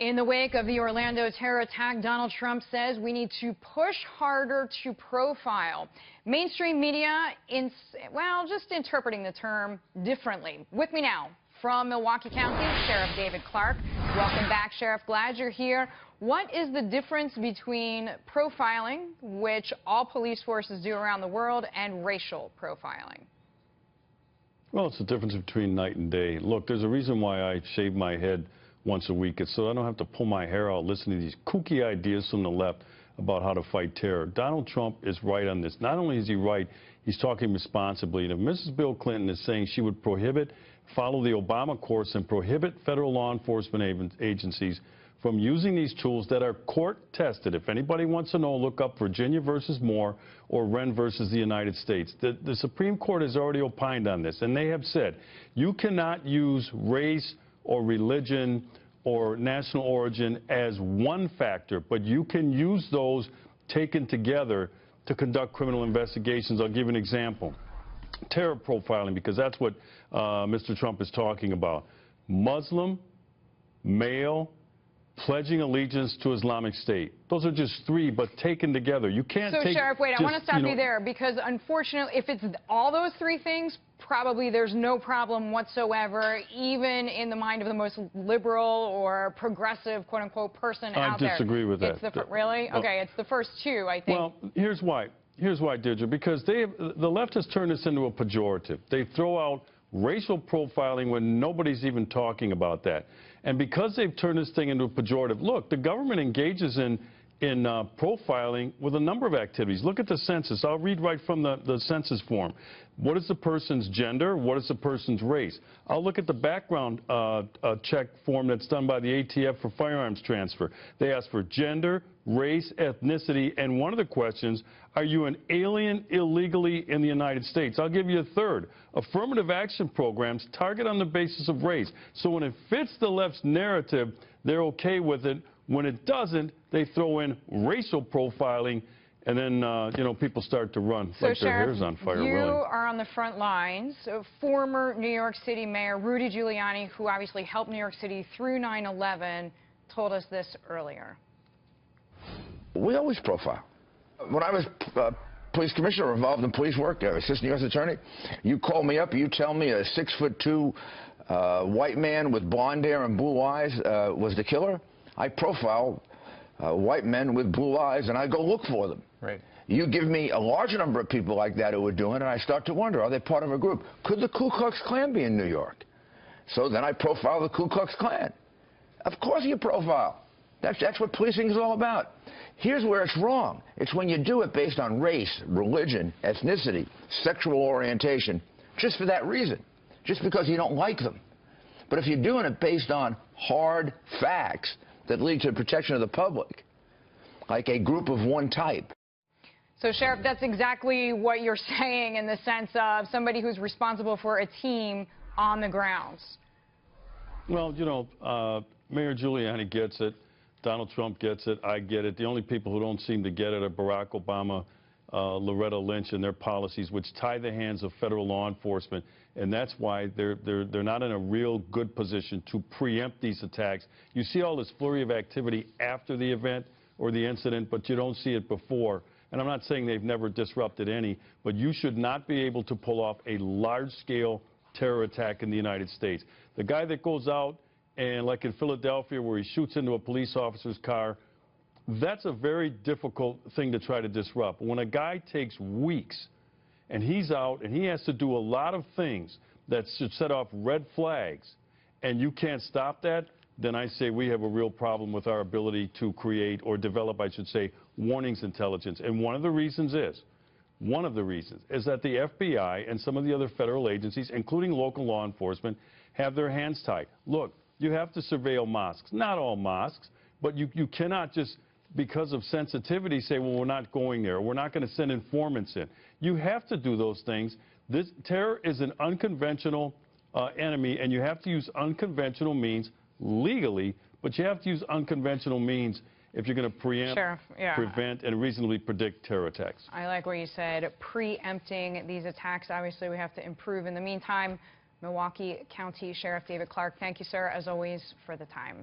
In the wake of the Orlando terror attack, Donald Trump says we need to push harder to profile. Mainstream media, just interpreting the term differently. With me now from Milwaukee County, Sheriff David Clarke. Welcome back, Sheriff. Glad you're here. What is the difference between profiling, which all police forces do around the world, and racial profiling? Well, it's the difference between night and day. Look, there's a reason why I shave my head once a week. It's so I don't have to pull my hair out listening to these kooky ideas from the left about how to fight terror. Donald Trump is right on this. Not only is he right, he's talking responsibly. And if Mrs. Bill Clinton is saying she would follow the Obama course and prohibit federal law enforcement agencies from using these tools that are court-tested. If anybody wants to know, look up Virginia versus Moore or Wren versus the United States. The Supreme Court has already opined on this, and they have said you cannot use race or religion or national origin as one factor, but you can use those taken together to conduct criminal investigations. I'll give you an example. Terror profiling, because that's what Mr. Trump is talking about. Muslim, male, pledging allegiance to Islamic State. Those are just three, but taken together. You can't take... So, Sheriff, wait, I want to stop you there, because unfortunately, if it's all those three things, probably there's no problem whatsoever, even in the mind of the most liberal or progressive, quote-unquote, person out there. I disagree with that. Really? Okay, it's the first two, I think. Well, here's why. Here's why, Deirdre, because the left has turned this into a pejorative. They throw out racial profiling when nobody's even talking about that. And because they've turned this thing into a pejorative, look, the government engages in profiling with a number of activities. Look at the census. I'll read right from the census form. What is the person's gender? What is the person's race? I'll look at the background check form that's done by the ATF for firearms transfer. They ask for gender, race, ethnicity, and one of the questions, are you an alien illegally in the United States? I'll give you a third. Affirmative action programs target on the basis of race. So when it fits the left's narrative, they're okay with it. When it doesn't, they throw in racial profiling, and then, people start to run like their hair's on fire. You are on the front lines. Former New York City Mayor Rudy Giuliani, who obviously helped New York City through 9/11, told us this earlier. We always profile. When I was police commissioner involved in police work, assistant U.S. attorney, you call me up, you tell me a 6'2" white man with blonde hair and blue eyes was the killer. I profile white men with blue eyes, and I go look for them. Right. You give me a large number of people like that who are doing it, and I start to wonder, are they part of a group? Could the Ku Klux Klan be in New York? So then I profile the Ku Klux Klan. Of course you profile. That's what policing is all about. Here's where it's wrong. It's when you do it based on race, religion, ethnicity, sexual orientation, just for that reason, just because you don't like them. But if you're doing it based on hard facts that lead to the protection of the public, like a group of one type. So, Sheriff, that's exactly what you're saying in the sense of somebody who's responsible for a team on the grounds. Well, Mayor Giuliani gets it. Donald Trump gets it. I get it. The only people who don't seem to get it are Barack Obama, Loretta Lynch, and their policies, which tie the hands of federal law enforcement. And that's why they're not in a real good position to preempt these attacks. You see all this flurry of activity after the event or the incident, but you don't see it before. And I'm not saying they've never disrupted any, but you should not be able to pull off a large-scale terror attack in the United States. The guy that goes out and, like in Philadelphia, where he shoots into a police officer's car, that's a very difficult thing to try to disrupt. When a guy takes weeks and he's out and he has to do a lot of things that should set off red flags, and you can't stop that, then I say we have a real problem with our ability to create or develop, I should say, warnings intelligence. And one of the reasons is that the FBI and some of the other federal agencies, including local law enforcement, have their hands tied. Look, you have to surveil mosques. Not all mosques, but you cannot just, because of sensitivity, say, well, we're not going there, or we're not going to send informants in. You have to do those things. This terror is an unconventional enemy, and you have to use unconventional means legally, but you have to use unconventional means if you're going to preempt, prevent, and reasonably predict terror attacks. I like what you said, preempting these attacks. Obviously, we have to improve. In the meantime, Milwaukee County Sheriff David Clarke, thank you, sir, as always, for the time.